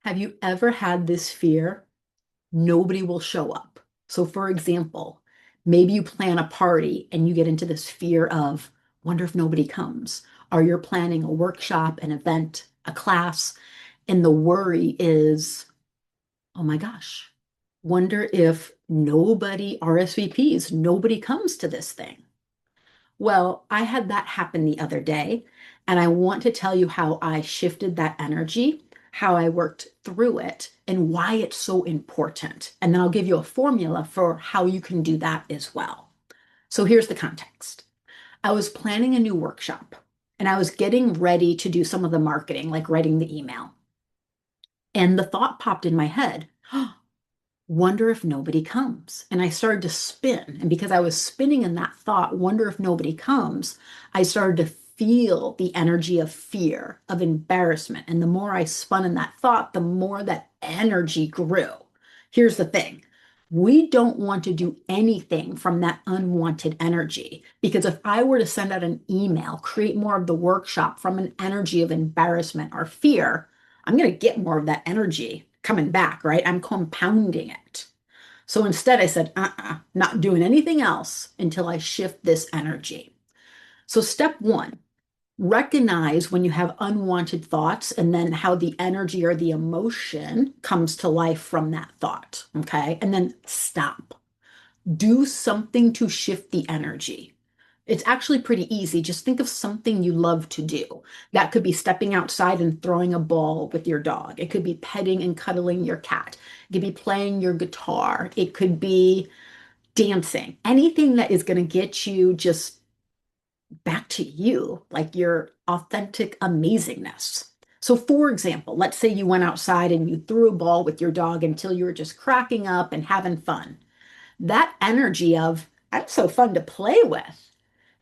Have you ever had this fear? Nobody will show up. So, for example, maybe you plan a party and you get into this fear of, wonder if nobody comes. Or you're planning a workshop, an event, a class, and the worry is, oh my gosh, wonder if nobody RSVPs, nobody comes to this thing. Well, I had that happen the other day, and I want to tell you how I shifted that energy, how I worked through it, and why it's so important. And then I'll give you a formula for how you can do that as well. So here's the context. I was planning a new workshop, and I was getting ready to do some of the marketing, like writing the email. And the thought popped in my head, wonder if nobody comes. And I started to spin. And because I was spinning in that thought, wonder if nobody comes, I started to feel the energy of fear, of embarrassment. And the more I spun in that thought, the more that energy grew. Here's the thing. We don't want to do anything from that unwanted energy. Because if I were to send out an email, create more of the workshop from an energy of embarrassment or fear, I'm going to get more of that energy coming back, right? I'm compounding it. So instead, I said, not doing anything else until I shift this energy. So, step one, recognize when you have unwanted thoughts and then how the energy or the emotion comes to life from that thought. Okay. And then stop. Do something to shift the energy. It's actually pretty easy. Just think of something you love to do. That could be stepping outside and throwing a ball with your dog. It could be petting and cuddling your cat. It could be playing your guitar. It could be dancing. Anything that is going to get you just back to you, like your authentic amazingness. So, for example, let's say you went outside and you threw a ball with your dog until you were just cracking up and having fun. That energy of, I'm so fun to play with,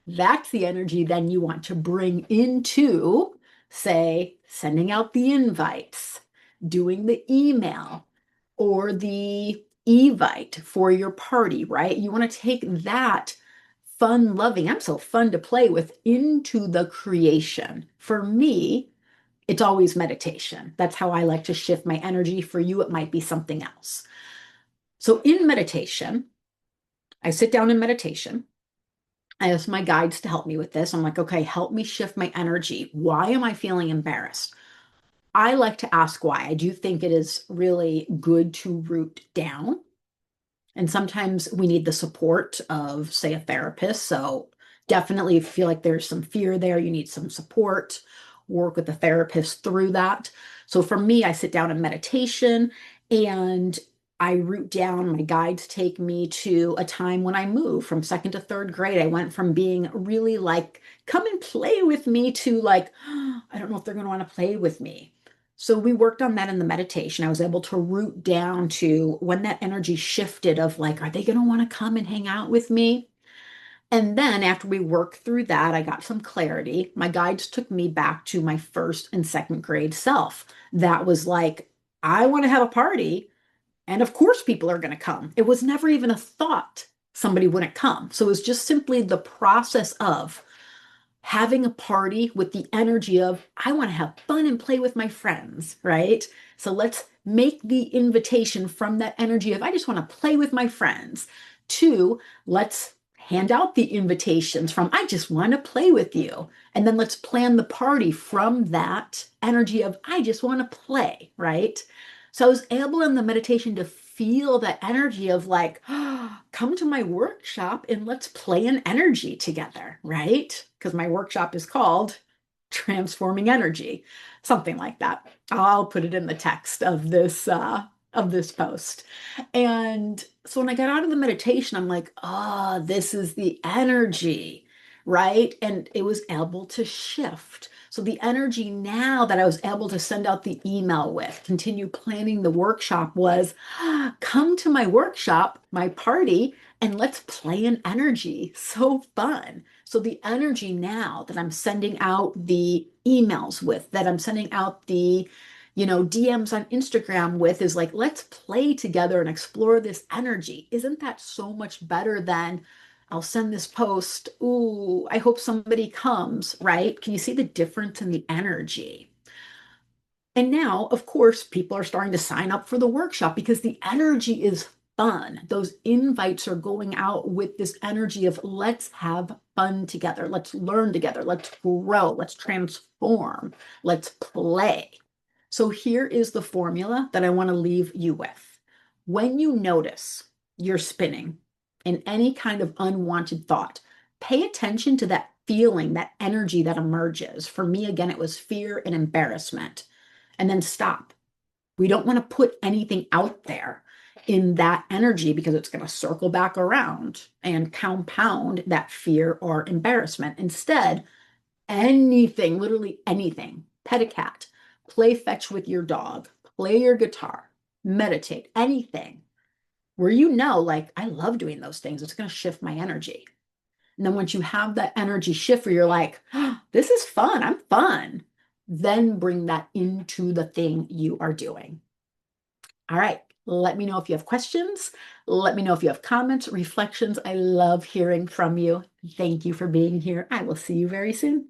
that's the energy then you want to bring into, say, sending out the invites, doing the email, or the evite for your party, right? You want to take that fun loving, I'm so fun to play with into the creation. For me, it's always meditation. That's how I like to shift my energy. For you, it might be something else. So in meditation, I sit down in meditation. I ask my guides to help me with this. I'm like, okay, help me shift my energy. Why am I feeling embarrassed? I like to ask why. I do think it is really good to root down. And sometimes we need the support of, say, a therapist. So definitely if you feel like there's some fear there, you need some support, work with a therapist through that. So for me, I sit down in meditation and I root down. My guides take me to a time when I moved from second to third grade. I went from being really like, come and play with me to like, I don't know if they're going to want to play with me. So we worked on that in the meditation. I was able to root down to when that energy shifted of like, are they going to want to come and hang out with me? And then after we worked through that, I got some clarity. My guides took me back to my first and second grade self. That was like, I want to have a party. And of course, people are going to come. It was never even a thought somebody wouldn't come. So it was just simply the process of having a party with the energy of, I want to have fun and play with my friends, right? So let's make the invitation from that energy of, I just want to play with my friends, to let's hand out the invitations from, I just want to play with you. And then let's plan the party from that energy of, I just want to play, right? So I was able in the meditation to feel that energy of like, oh, come to my workshop and let's play an energy together, right? Because my workshop is called Transforming Energy, something like that. I'll put it in the text of this post. And so when I got out of the meditation, I'm like, oh, this is the energy, right? And it was able to shift. So the energy now that I was able to send out the email with, continue planning the workshop was, come to my workshop, my party, and let's play an energy. So fun. So the energy now that I'm sending out the emails with, that I'm sending out the, DMs on Instagram with is like, let's play together and explore this energy. Isn't that so much better than I'll send this post. Ooh, I hope somebody comes, right? Can you see the difference in the energy? And now, of course, people are starting to sign up for the workshop because the energy is fun. Those invites are going out with this energy of let's have fun together, let's learn together, let's grow, let's transform, let's play. So here is the formula that I want to leave you with. When you notice you're spinning in any kind of unwanted thought, pay attention to that feeling, that energy that emerges. For me, again, it was fear and embarrassment, and then stop. We don't want to put anything out there in that energy because it's going to circle back around and compound that fear or embarrassment. Instead, anything, literally anything, pet a cat, play fetch with your dog, play your guitar, meditate, anything where you know, like, I love doing those things. It's going to shift my energy. And then once you have that energy shift where you're like, oh, this is fun, I'm fun, then bring that into the thing you are doing. All right. Let me know if you have questions. Let me know if you have comments, reflections. I love hearing from you. Thank you for being here. I will see you very soon.